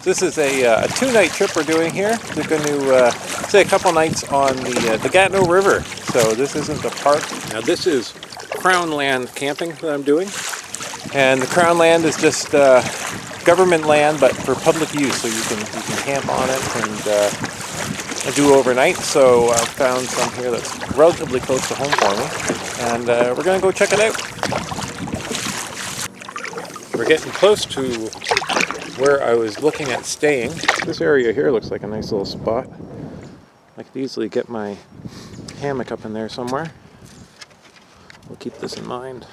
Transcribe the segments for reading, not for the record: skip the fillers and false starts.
This is a 2-night trip we're doing here. We're going to stay a couple nights on the Gatineau River. So this isn't a park. Now this is Crown Land camping that I'm doing. And the Crown Land is just government land, but for public use. So you can camp on it and do overnight. So I found some here that's relatively close to home for me. And we're going to go check it out. We're getting close to where I was looking at staying. This area here looks like a nice little spot. I could easily get my hammock up in there somewhere. We'll keep this in mind.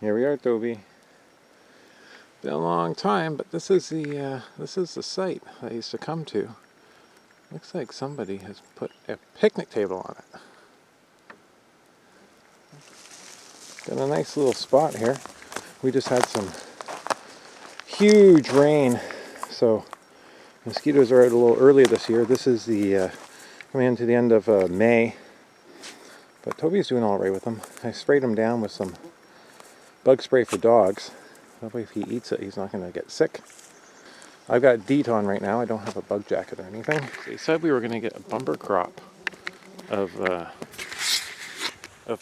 Here we are, Toby. Been a long time, but this is the site I used to come to. Looks like somebody has put a picnic table on it. Got a nice little spot here. We just had some huge rain, so mosquitoes are out a little earlier this year. This is the coming into the end of May, but Toby's doing all right with them. I sprayed him down with some bug spray for dogs. That way if he eats it, he's not going to get sick. I've got DEET on right now. I don't have a bug jacket or anything. They said we were going to get a bumper crop of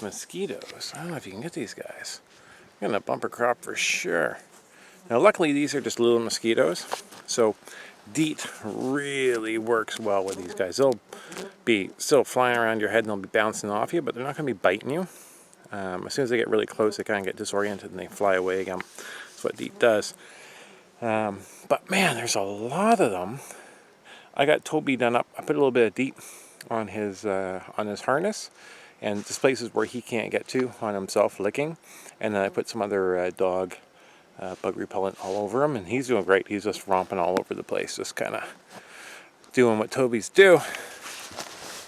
mosquitoes. I don't know if you can get these guys. I'm getting a bumper crop for sure. Now luckily these are just little mosquitoes, so DEET really works well with these guys. They'll be still flying around your head and they'll be bouncing off you, but they're not going to be biting you. As soon as they get really close, they kind of get disoriented and they fly away again. That's what DEET does. But man, there's a lot of them. I got Toby done up. I put a little bit of DEET on his harness, and just places where he can't get to on himself, licking. And then I put some other dog bug repellent all over him, and he's doing great. He's just romping all over the place, just kind of doing what Toby's do.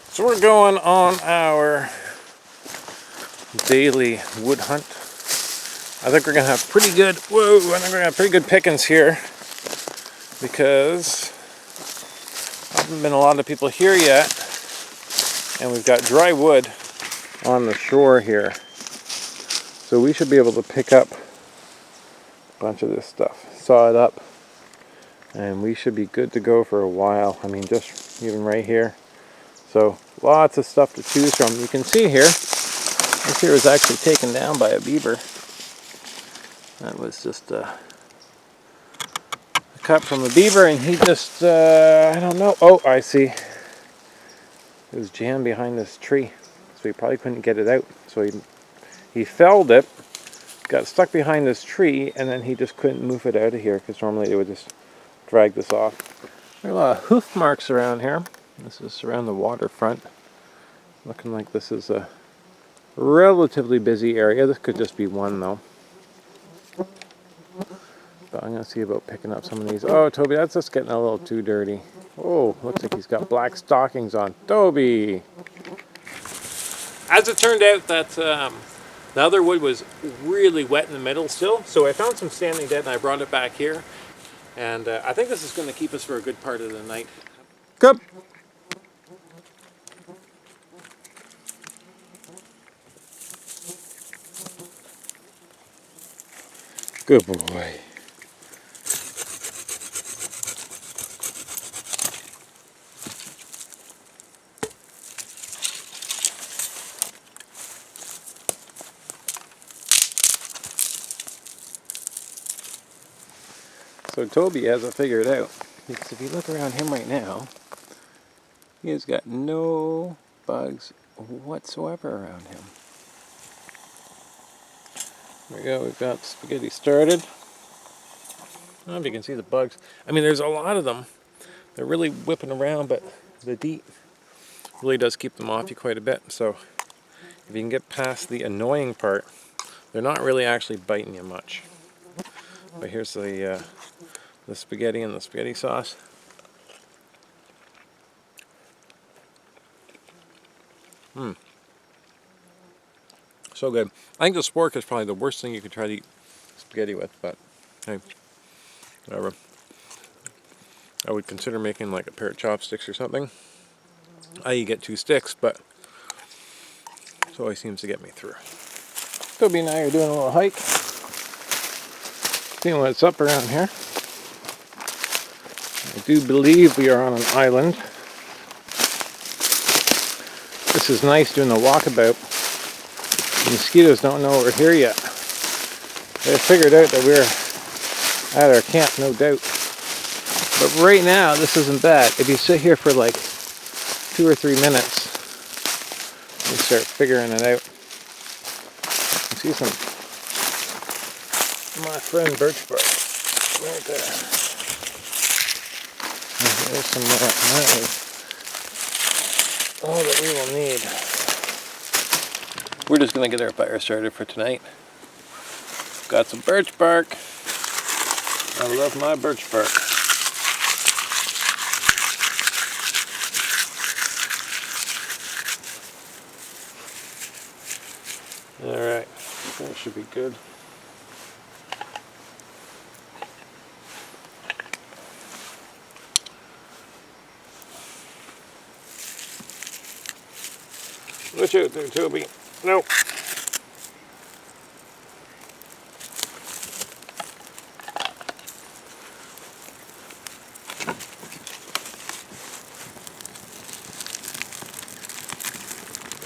So we're going on our daily wood hunt. I think we're gonna have pretty good. Whoa! I think we're gonna have pretty good pickings here because there haven't been a lot of people here yet, and we've got dry wood on the shore here, so we should be able to pick up a bunch of this stuff, saw it up, and we should be good to go for a while. I mean, just even right here. So lots of stuff to choose from. You can see here, this here was actually taken down by a beaver. That was just a cut from a beaver, and he just, I don't know. Oh, I see. It was jammed behind this tree, so he probably couldn't get it out. So he felled it, got stuck behind this tree, and then he just couldn't move it out of here, because normally it would just drag this off. There are a lot of hoof marks around here. This is around the waterfront. Looking like this is a relatively busy area. This could just be one though. But I'm going to see about picking up some of these. Oh, Toby, that's just getting a little too dirty. Oh, looks like he's got black stockings on. Toby! As it turned out, that the other wood was really wet in the middle still, so I found some standing dead and I brought it back here. And I think this is going to keep us for a good part of the night. Good. Good boy. So Toby has it figured out, because if you look around him right now, he has got no bugs whatsoever around him. There we go, we've got spaghetti started. I don't know if you can see the bugs. I mean, there's a lot of them. They're really whipping around, but the DEET really does keep them off you quite a bit. So if you can get past the annoying part, they're not really actually biting you much. But here's the spaghetti and the spaghetti sauce. So good. I think the spork is probably the worst thing you could try to eat spaghetti with, but hey, whatever. I would consider making like a pair of chopsticks or something. I get 2 sticks, but it always seems to get me through. Toby and I are doing a little hike, seeing what's up around here. I do believe we are on an island. This is nice doing the walkabout. The mosquitoes don't know we're here yet. They figured out that we're at our camp, no doubt. But right now, this isn't bad. If you sit here for like 2 or 3 minutes, you start figuring it out. You see some my friend birch bark right there. And there's some more. That is all that we will need. We're just going to get our fire started for tonight. Got some birch bark. I love my birch bark. Alright, that should be good. Watch out there, Toby. Nope.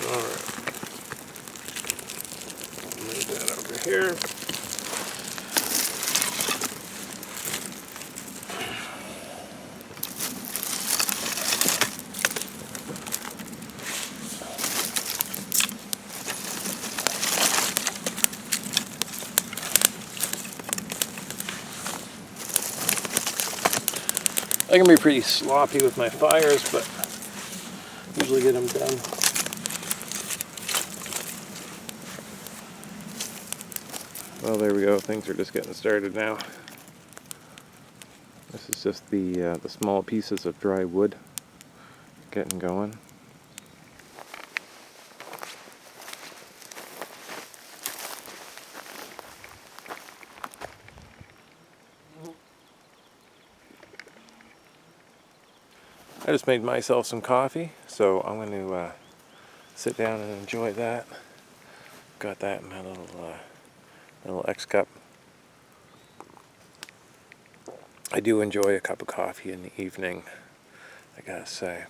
Alright. Move that over here. I can be pretty sloppy with my fires, but usually get them done. Well, there we go. Things are just getting started now. This is just the small pieces of dry wood getting going. I just made myself some coffee, so I'm going to sit down and enjoy that. Got that in my little X cup. I do enjoy a cup of coffee in the evening, I gotta say.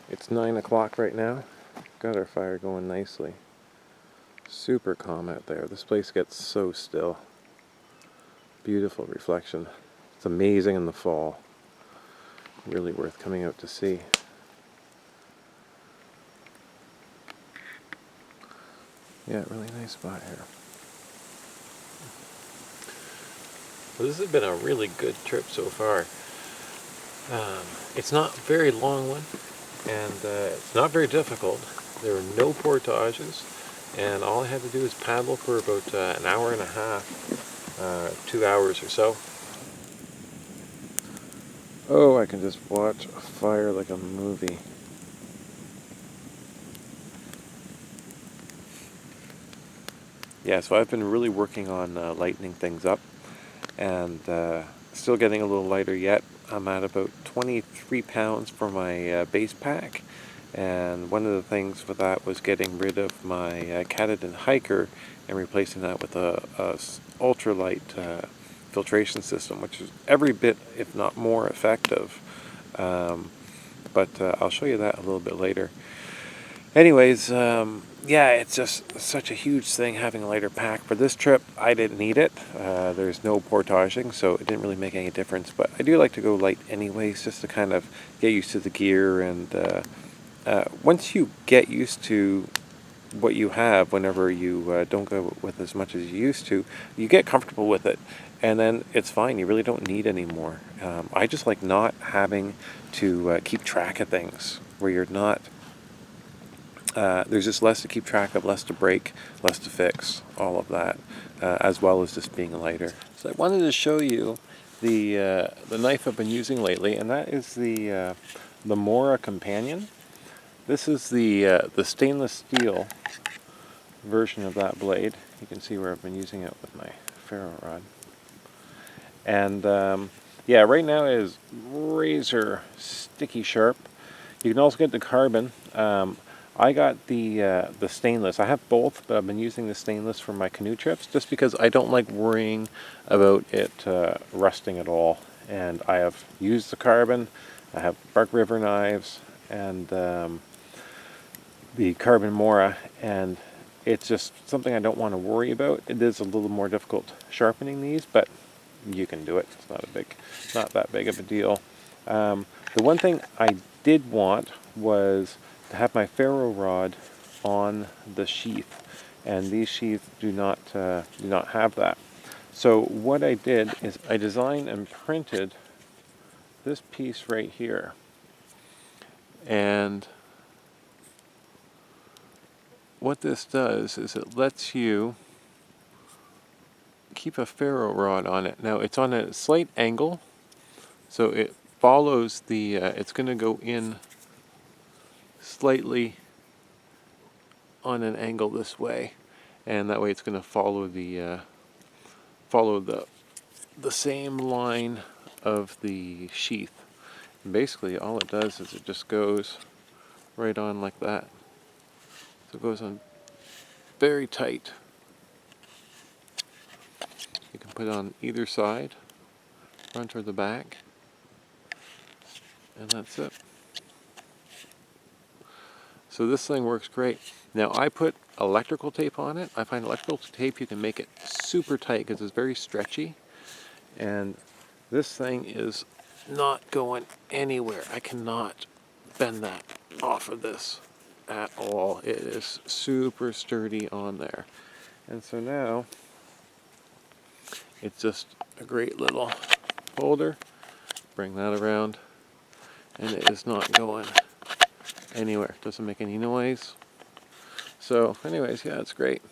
It's 9 o'clock right now. Got our fire going nicely. Super calm out there. This place gets so still. Beautiful reflection. It's amazing in the fall. Really worth coming out to see. Yeah, really nice spot here. Well, this has been a really good trip so far. It's not a very long one, and it's not very difficult. There are no portages, and all I had to do is paddle for about an hour and a half, 2 hours or so. Oh, I can just watch a fire like a movie. Yeah, so I've been really working on lightening things up, and still getting a little lighter yet. I'm at about 23 pounds for my base pack, and one of the things with that was getting rid of my Katadyn hiker and replacing that with a ultralight filtration system, which is every bit, if not more, effective. But I'll show you that a little bit later. Anyways, yeah, it's just such a huge thing having a lighter pack. For this trip, I didn't need it. There's no portaging, so it didn't really make any difference. But I do like to go light anyways, just to kind of get used to the gear. And once you get used to what you have, whenever you don't go with as much as you used to, you get comfortable with it. And then it's fine. You really don't need any more. I just like not having to keep track of things, where you're not... there's just less to keep track of, less to break, less to fix, all of that, as well as just being lighter. So I wanted to show you the knife I've been using lately, and that is the Mora Companion. This is the stainless steel version of that blade. You can see where I've been using it with my ferro rod. And yeah, right now it is razor sticky sharp. You can also get the carbon. I got the stainless. I have both, but I've been using the stainless for my canoe trips just because I don't like worrying about it rusting at all. And I have used the carbon. I have Bark River knives and the carbon Mora, and it's just something I don't want to worry about. It is a little more difficult sharpening these, but you can do it. It's not that big of a deal. The one thing I did want was to have my ferro rod on the sheath, and these sheaths do not have that. So what I did is I designed and printed this piece right here, and what this does is it lets you keep a ferro rod on it. Now it's on a slight angle, so it follows the, it's going to go in slightly on an angle this way, and that way it's going to follow the same line of the sheath. And basically all it does is it just goes right on like that. So it goes on very tight. You can put it on either side, front or the back, and that's it. So this thing works great. Now I put electrical tape on it. I find electrical tape, you can make it super tight because it's very stretchy, and this thing is not going anywhere. I cannot bend that off of this at all. It is super sturdy on there. And so now it's just a great little holder. Bring that around, and it is not going anywhere. Doesn't make any noise. So anyways, yeah, it's great.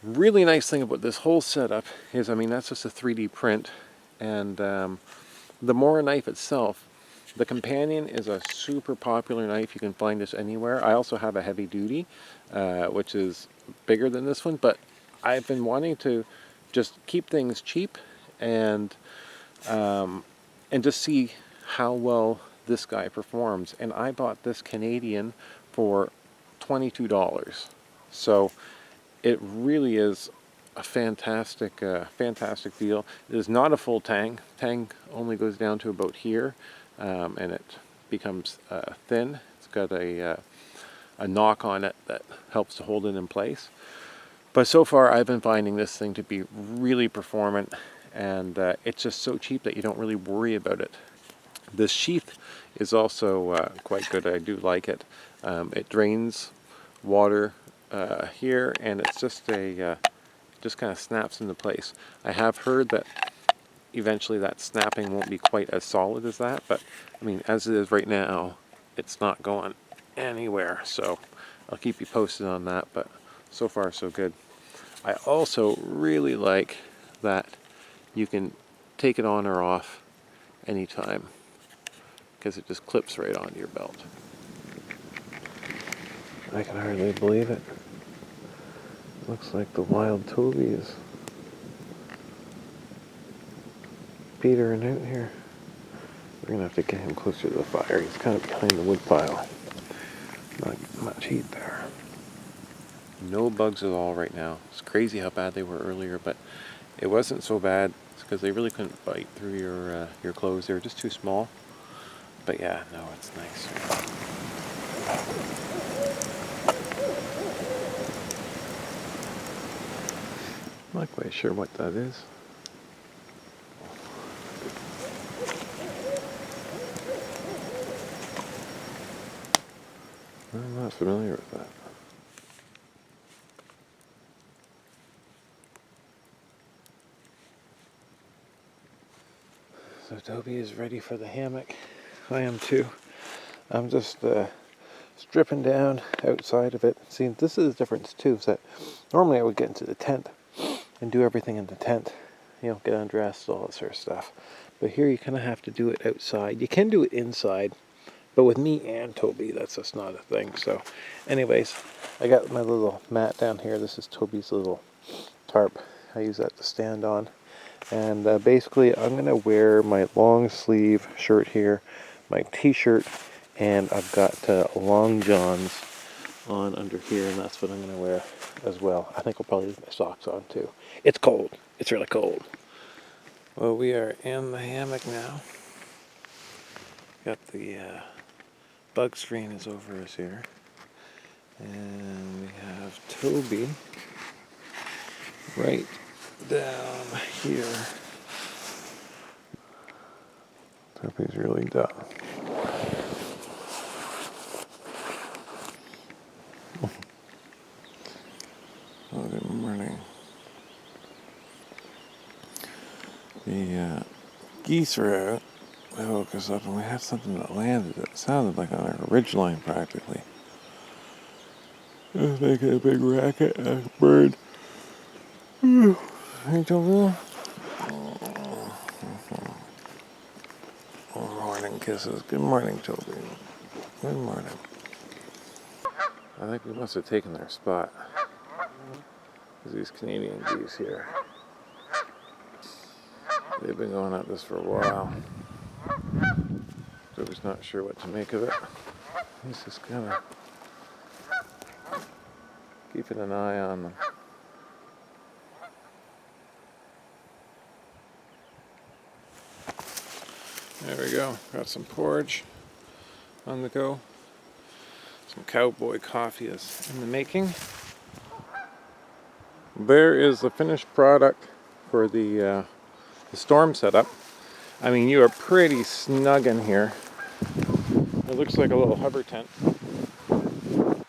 Really nice thing about this whole setup is, I mean, that's just a 3D print, and the Mora knife itself, the Companion is a super popular knife. You can find this anywhere. I also have a heavy duty, which is bigger than this one, but I've been wanting to just keep things cheap and just see how well this guy performs. And I bought this Canadian for $22. So it really is a fantastic deal. It is not a full tang. Tang only goes down to about here, and it becomes thin. It's got a knock on it that helps to hold it in place. But so far I've been finding this thing to be really performant, and it's just so cheap that you don't really worry about it. This sheath is also quite good. I do like it. It drains water here, and it's just just kind of snaps into place. I have heard that eventually that snapping won't be quite as solid as that, but I mean, as it is right now, it's not going anywhere. So I'll keep you posted on that, but so far so good. I also really like that you can take it on or off anytime, because it just clips right onto your belt. I can hardly believe it. Looks like the wild Toby is petering out here. We're gonna have to get him closer to the fire. He's kind of behind the wood pile. Not much heat there. No bugs at all right now. It's crazy how bad they were earlier, but it wasn't so bad. It's because they really couldn't bite through your clothes. They were just too small. But yeah, no, it's nice. I'm not quite sure what that is. I'm not familiar with that. So Toby is ready for the hammock. I am too. I'm just stripping down outside of it. See, this is the difference too, is that normally I would get into the tent and do everything in the tent, you know, get undressed, all that sort of stuff. But here you kind of have to do it outside. You can do it inside, but with me and Toby, that's just not a thing. So anyways, I got my little mat down here. This is Toby's little tarp. I use that to stand on. And basically I'm going to wear my long sleeve shirt here, my t-shirt, and I've got long johns on under here, and that's what I'm going to wear as well. I think I'll probably leave my socks on too. It's cold. It's really cold. Well, we are in the hammock now. Got the bug screen is over us here. And we have Toby right down here. Toby's really dumb. Oh, good morning. The geese are out. They woke us up and we had something that landed that sounded like on our ridgeline practically. It was making a big racket, a bird. Hey, Toby. Morning kisses. Good morning, Toby. Good morning. I think we must have taken their spot. There's these Canadian geese here. They've been going at this for a while. Toby's not sure what to make of it. He's just kind of keeping an eye on them. There we go. Got some porridge on the go. Some cowboy coffee is in the making. There is the finished product for the storm setup. I mean, you are pretty snug in here. It looks like a little hover tent. You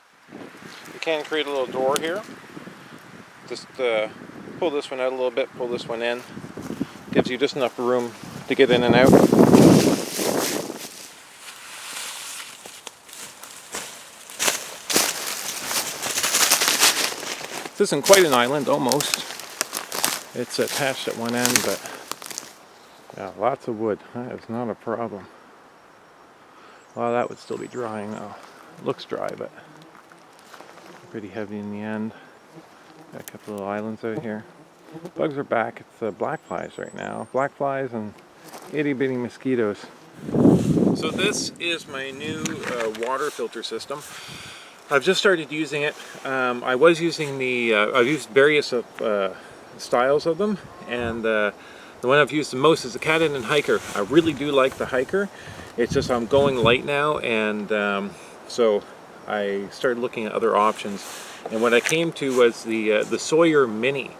can create a little door here. Just pull this one out a little bit, pull this one in. Gives you just enough room to get in and out. This isn't quite an island, almost. It's attached at one end, but yeah, lots of wood. That is not a problem. Well, that would still be drying though. It looks dry, but pretty heavy in the end. Got a couple little islands out here. Bugs are back. It's black flies right now. Black flies and itty bitty mosquitoes. So this is my new water filter system. I've just started using it. I was using I've used various styles of them, and the one I've used the most is the Cat-In and Hiker. I really do like the Hiker. It's just I'm going light now, and so I started looking at other options. And what I came to was the Sawyer Mini.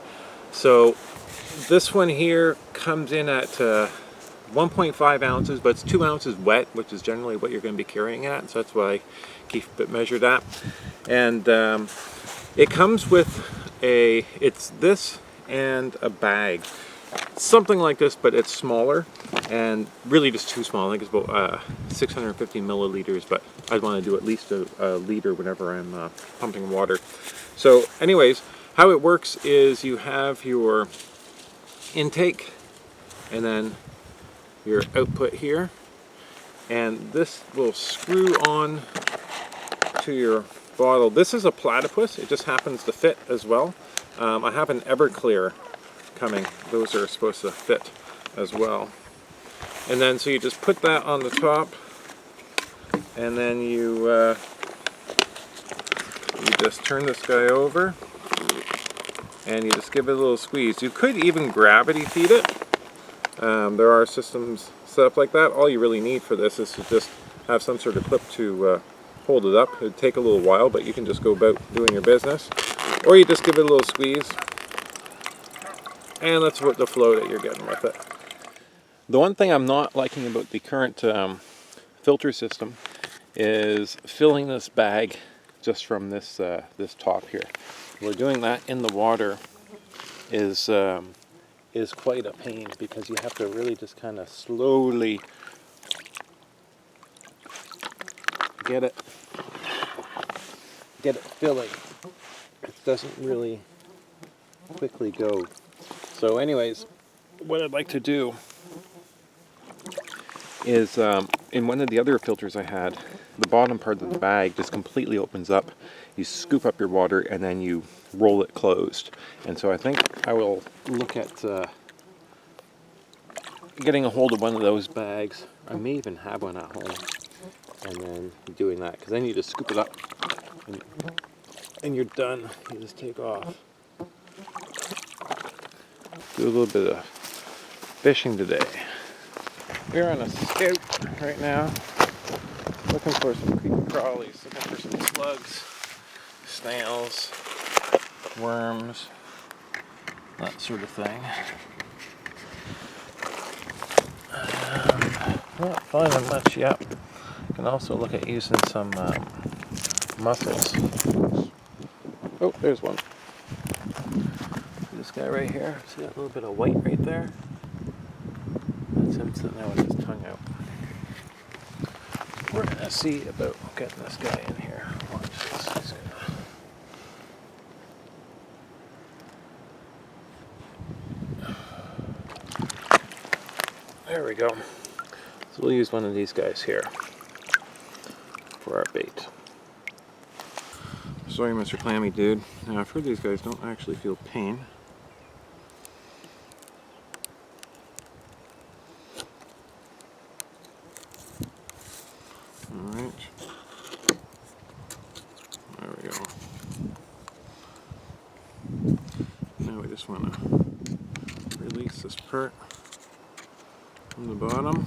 So this one here comes in at 1.5 ounces, but it's 2 ounces wet, which is generally what you're going to be carrying at. So that's why I keep it measured at. And it comes with it's this and a bag. Something like this, but it's smaller and really just too small. I think it's about 650 milliliters, but I'd want to do at least a liter whenever I'm pumping water. So anyways, how it works is you have your intake and then your output here, and this will screw on to your bottle. This is a platypus. It just happens to fit as well. I have an Everclear coming. Those are supposed to fit as well. And then so you just put that on the top, and then you just turn this guy over and you just give it a little squeeze. You could even gravity feed it. There are systems set up like that. All you really need for this is to just have some sort of clip to hold it up. It'd take a little while, but you can just go about doing your business. Or you just give it a little squeeze, and that's what the flow that you're getting with it. The one thing I'm not liking about the current filter system is filling this bag just from this this top here. We're doing that in the water is quite a pain, because you have to really just kind of slowly get it filling. It doesn't really quickly go. So anyways, what I'd like to do is in one of the other filters I had, the bottom part of the bag just completely opens up. You scoop up your water and then you roll it closed. And so I think I will look at getting a hold of one of those bags. I may even have one at home, and then doing that, because then you just scoop it up and you're done. You just take off. Do a little bit of fishing today. We're on a scout right now, looking for some creepy crawlies, looking for some slugs, snails, worms, that sort of thing. Not finding much yet. You can also look at using some mussels. Oh, there's one. This guy right here, see that little bit of white right there? That's him sitting there with his tongue out. We're gonna see about getting this guy in here. Watch this. He's gonna... There we go. So we'll use one of these guys here for our bait. Sorry, Mr. Clammy Dude. Now, I've heard these guys don't actually feel pain. Alright. There we go. Now we just want to release this part from the bottom.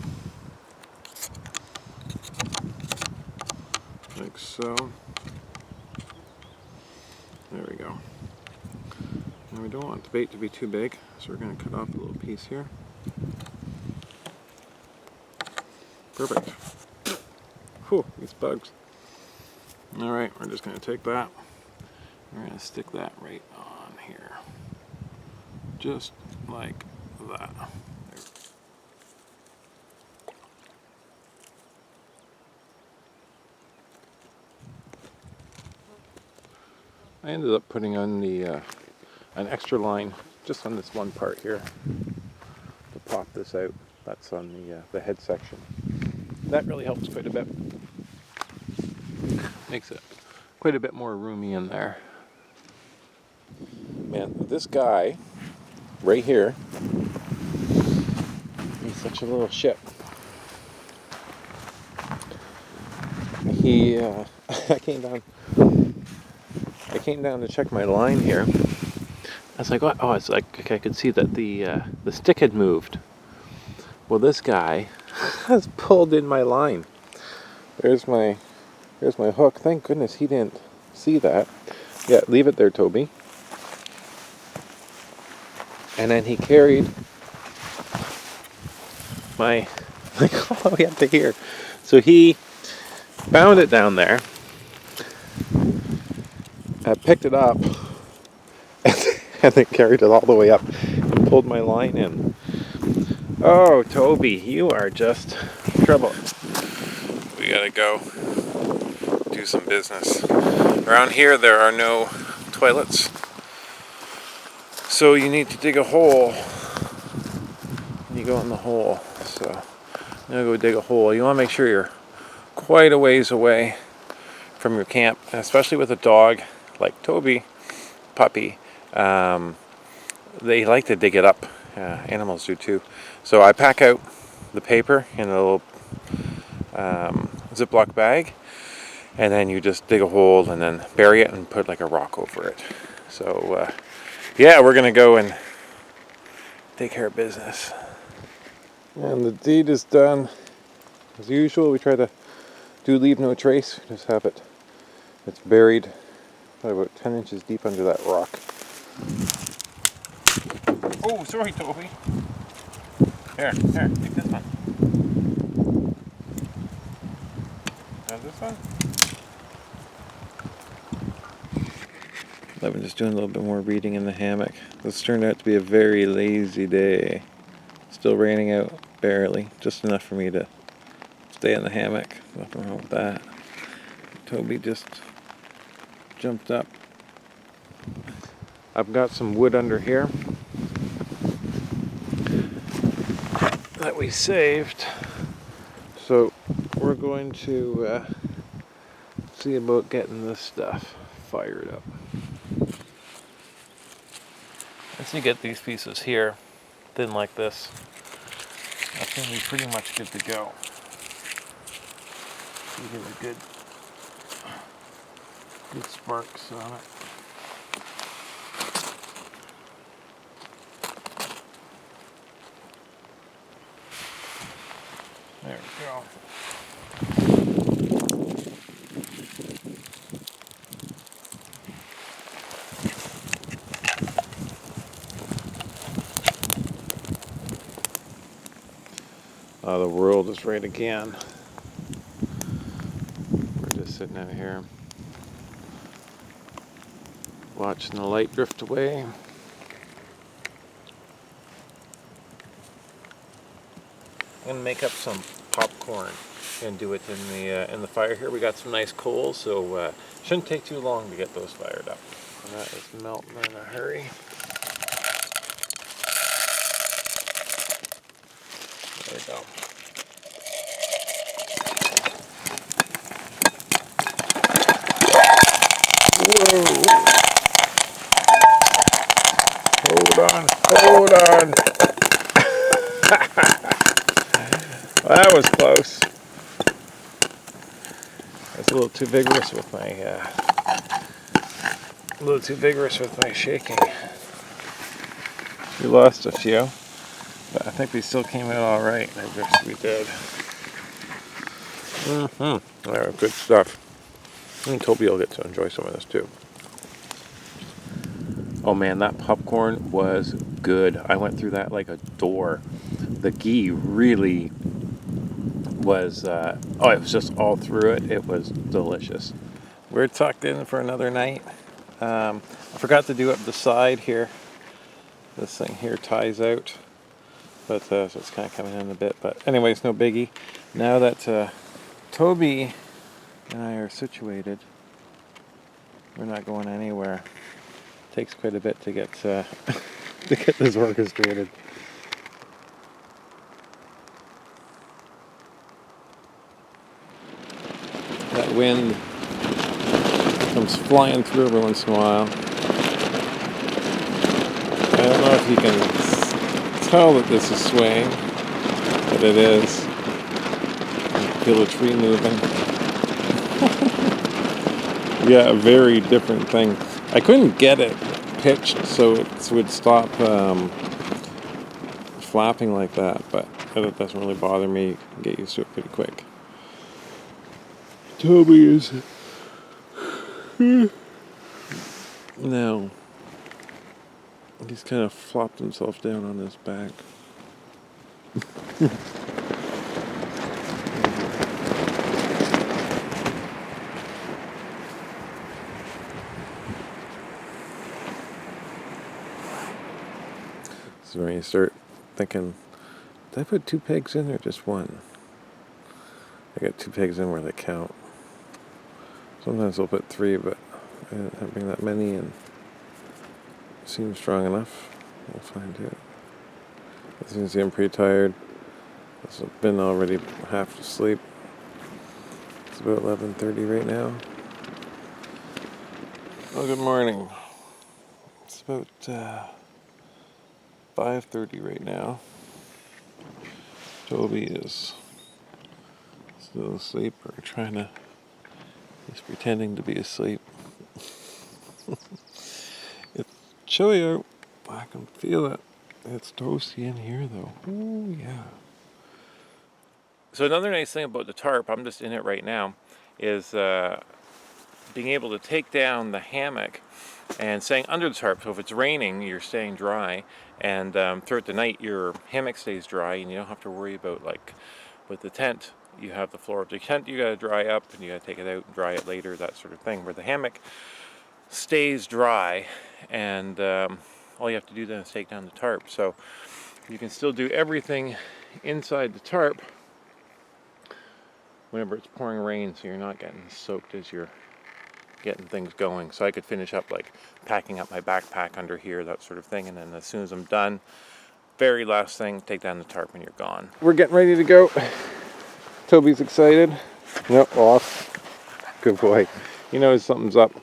Like so. There we go. Now we don't want the bait to be too big, so we're going to cut off a little piece here. Perfect. Whew, these bugs. Alright, we're just going to take that. We're going to stick that right on here. Just like that. I ended up putting on the an extra line just on this one part here to pop this out. That's on the head section. That really helps quite a bit. Makes it quite a bit more roomy in there. Man, this guy right here, he's such a little shit. He, I came down to check my line here. I was like, oh, it's like I could see that the stick had moved. Well, this guy has pulled in my line. There's my hook. Thank goodness he didn't see that. Yeah, leave it there, Toby. And then he carried my like all the way up to here. So he found it down there. I picked it up and then carried it all the way up and pulled my line in. Oh, Toby, you are just trouble. We gotta go do some business. Around here there are no toilets, so you need to dig a hole. You go in the hole. So I'm gonna go dig a hole. You want to make sure you're quite a ways away from your camp, especially with a dog like Toby, puppy. They like to dig it up. Animals do too. So I pack out the paper in a little Ziploc bag, and then you just dig a hole and then bury it and put like a rock over it. So yeah, we're gonna go and take care of business. And the deed is done. As usual, we try to leave no trace. Just have it. It's buried about 10 inches deep under that rock. Oh, sorry, Toby. Here, take this one. Have this one? I've been just doing a little bit more reading in the hammock. This turned out to be a very lazy day. Still raining out barely, just enough for me to stay in the hammock. Nothing wrong with that. Toby just jumped up. I've got some wood under here that we saved, so we're going to see about getting this stuff fired up. Once you get these pieces here, thin like this, that's going to be pretty much good to go. You get a good sparks on it. There we go. The world is right again. We're just sitting out here watching the light drift away. I'm gonna make up some popcorn and do it in the fire here. We got some nice coals, so shouldn't take too long to get those fired up. And that is melting in a hurry. There we go. Whoa! Hold on! That was close. I was a little too vigorous with my shaking. We lost a few, but I think they still came out all right. They're just we did. Alright, good stuff. And Toby will get to enjoy some of this too. Oh man, that popcorn was good. I went through that like a door. The ghee really was, it was just all through it. It was delicious. We're tucked in for another night. I forgot to do up the side here. This thing here ties out. But so it's kind of coming in a bit. But anyways, no biggie. Now that Toby and I are situated, we're not going anywhere. Takes quite a bit to get to get this orchestrated. That wind comes flying through every once in a while. I don't know if you can tell that this is swaying, but it is. You can feel a tree moving. Yeah, a very different thing. I couldn't get it pitched so it would stop flapping like that, but it doesn't really bother me. You can get used to it pretty quick. Toby is now he's kind of flopped himself down on his back. So when you start thinking, did I put 2 pegs in or just 1? I got 2 pegs in where they count. Sometimes I'll put 3, but I didn't have that many, and it seems strong enough. We'll find out. As you can see, I'm pretty tired. I've been already half asleep. It's about 11:30 right now. Well, good morning. It's about 5:30 right now. Toby is still asleep, or he's pretending to be asleep. It's chilly out. I can feel it. It's toasty in here though. Oh yeah. So another nice thing about the tarp, I'm just in it right now, is being able to take down the hammock and staying under the tarp. So if it's raining, you're staying dry, and throughout the night your hammock stays dry, and you don't have to worry about, like with the tent, you have the floor of the tent you gotta dry up, and you gotta take it out and dry it later, that sort of thing. Where the hammock stays dry, and all you have to do then is take down the tarp. So you can still do everything inside the tarp whenever it's pouring rain, so you're not getting soaked as you're getting things going. So I could finish up like packing up my backpack under here, that sort of thing, and then as soon as I'm done, very last thing, take down the tarp and you're gone. We're getting ready to go. Toby's excited. Nope, off. Good boy. He knows something's up.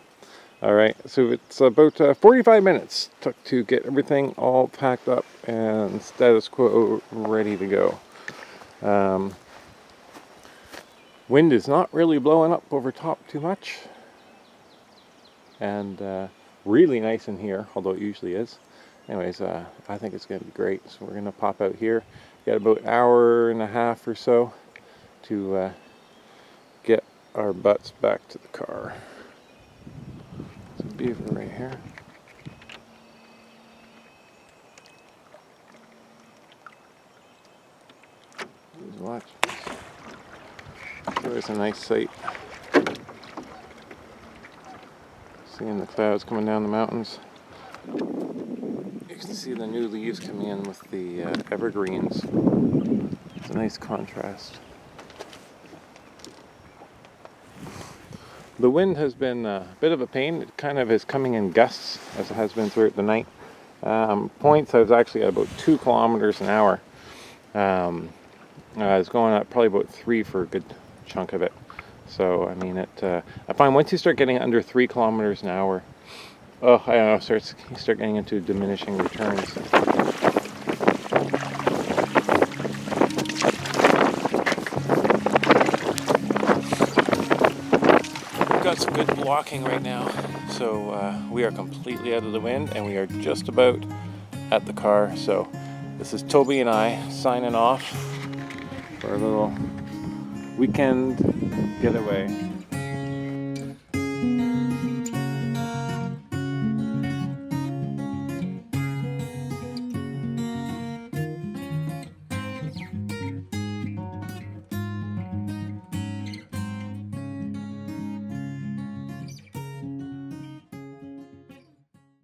Alright, so it's about 45 minutes took to get everything all packed up and status quo ready to go. Wind is not really blowing up over top too much. And really nice in here, although it usually is. Anyways, I think it's going to be great. So we're going to pop out here. Got about an hour and a half or so to get our butts back to the car. There's a beaver right here. Please watch. There's a nice sight. Seeing the clouds coming down the mountains. You can see the new leaves coming in with the evergreens. It's a nice contrast. The wind has been a bit of a pain. It kind of is coming in gusts, as it has been throughout the night. Points, I was actually at about 2 kilometers an hour. I was going at probably about 3 for a good chunk of it. So, I mean, I find once you start getting under 3 kilometers an hour, oh, I don't know, you start getting into diminishing returns. We've got some good blocking right now, so we are completely out of the wind, and we are just about at the car. So this is Toby and I signing off for a little weekend getaway.